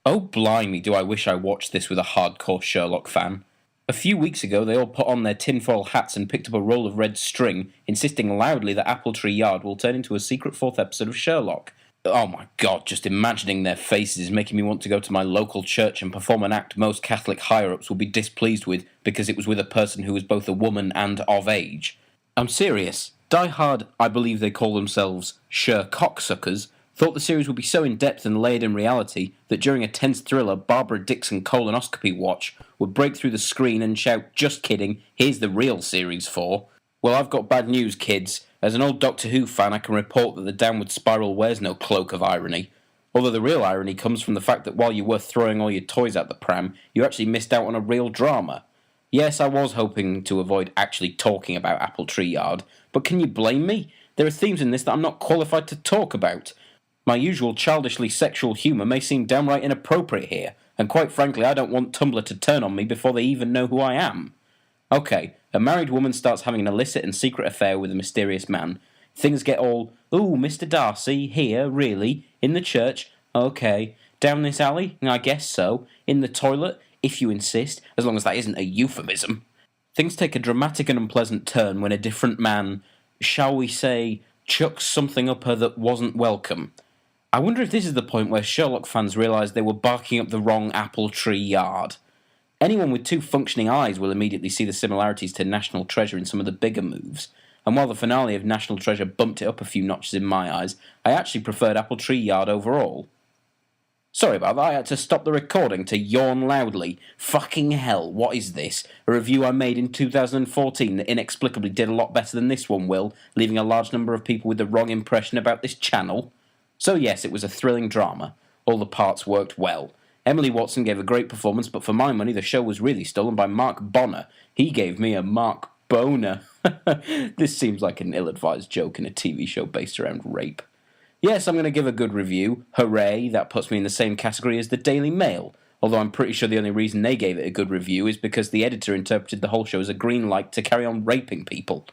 Oh blimey, do I wish I watched this with a hardcore Sherlock fan. A few weeks ago they all put on their tinfoil hats and picked up a roll of red string, insisting loudly that Appletree Yard will turn into a secret fourth episode of Sherlock. Oh my god, just imagining their faces is making me want to go to my local church and perform an act most Catholic higher-ups will be displeased with because it was with a person who was both a woman and of age. I'm serious. Die Hard, I believe they call themselves Shercocksuckers, thought the series would be so in-depth and layered in reality that during a tense thriller Barbara Dixon colonoscopy watch would break through the screen and shout, "Just kidding, here's the real Series 4. Well, I've got bad news, kids. As an old Doctor Who fan, I can report that the downward spiral wears no cloak of irony. Although the real irony comes from the fact that while you were throwing all your toys out the pram, you actually missed out on a real drama. Yes, I was hoping to avoid actually talking about Appletree Yard, but can you blame me? There are themes in this that I'm not qualified to talk about. My usual childishly sexual humour may seem downright inappropriate here, and quite frankly I don't want Tumblr to turn on me before they even know who I am. Okay, a married woman starts having an illicit and secret affair with a mysterious man. Things get all, "Ooh, Mr. Darcy, here, really? In the church? Okay. Down this alley? I guess so. In the toilet? If you insist, as long as that isn't a euphemism." Things take a dramatic and unpleasant turn when a different man, shall we say, chucks something up her that wasn't welcome. I wonder if this is the point where Sherlock fans realised they were barking up the wrong Appletree Yard. Anyone with two functioning eyes will immediately see the similarities to National Treasure in some of the bigger moves, and while the finale of National Treasure bumped it up a few notches in my eyes, I actually preferred Appletree Yard overall. Sorry about that, I had to stop the recording to yawn loudly. Fucking hell, what is this? A review I made in 2014 that inexplicably did a lot better than this one will, leaving a large number of people with the wrong impression about this channel? So yes, it was a thrilling drama. All the parts worked well. Emily Watson gave a great performance, but for my money the show was really stolen by Mark Bonner. He gave me a Mark Boner. This seems like an ill-advised joke in a TV show based around rape. Yes, I'm going to give a good review. Hooray, that puts me in the same category as the Daily Mail, although I'm pretty sure the only reason they gave it a good review is because the editor interpreted the whole show as a green light to carry on raping people.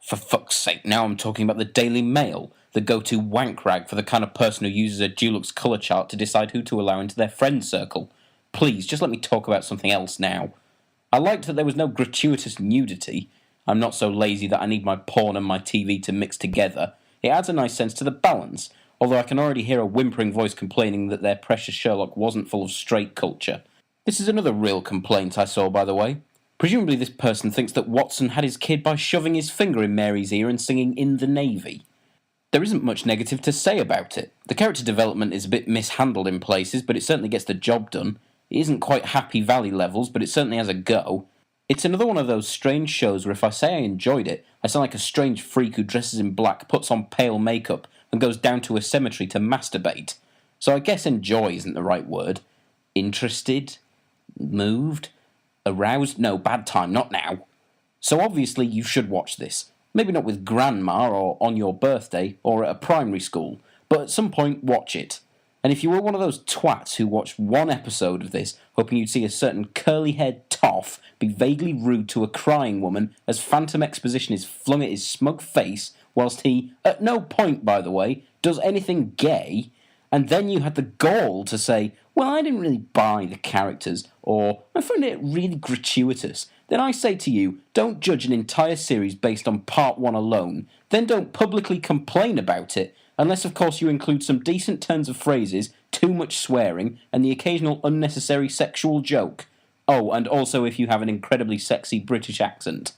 For fuck's sake, now I'm talking about the Daily Mail, the go-to wank rag for the kind of person who uses a Dulux colour chart to decide who to allow into their friend circle. Please, just let me talk about something else now. I liked that there was no gratuitous nudity. I'm not so lazy that I need my porn and my TV to mix together. It adds a nice sense to the balance, although I can already hear a whimpering voice complaining that their precious Sherlock wasn't full of straight culture. This is another real complaint I saw, by the way. Presumably this person thinks that Watson had his kid by shoving his finger in Mary's ear and singing "In the Navy." There isn't much negative to say about it. The character development is a bit mishandled in places, but it certainly gets the job done. It isn't quite Happy Valley levels, but it certainly has a go. It's another one of those strange shows where if I say I enjoyed it, I sound like a strange freak who dresses in black, puts on pale makeup, and goes down to a cemetery to masturbate. So I guess enjoy isn't the right word. Interested? Moved? Aroused? No, bad time, not now. So obviously you should watch this. Maybe not with grandma or on your birthday or at a primary school, but at some point watch it. And if you were one of those twats who watched one episode of this hoping you'd see a certain curly-haired toff be vaguely rude to a crying woman as phantom exposition is flung at his smug face whilst he, at no point by the way, does anything gay, and then you had the gall to say, "Well, I didn't really buy the characters," or "I found it really gratuitous," then I say to you, don't judge an entire series based on part one alone, then don't publicly complain about it, unless of course you include some decent turns of phrases, too much swearing, and the occasional unnecessary sexual joke. Oh, and also if you have an incredibly sexy British accent.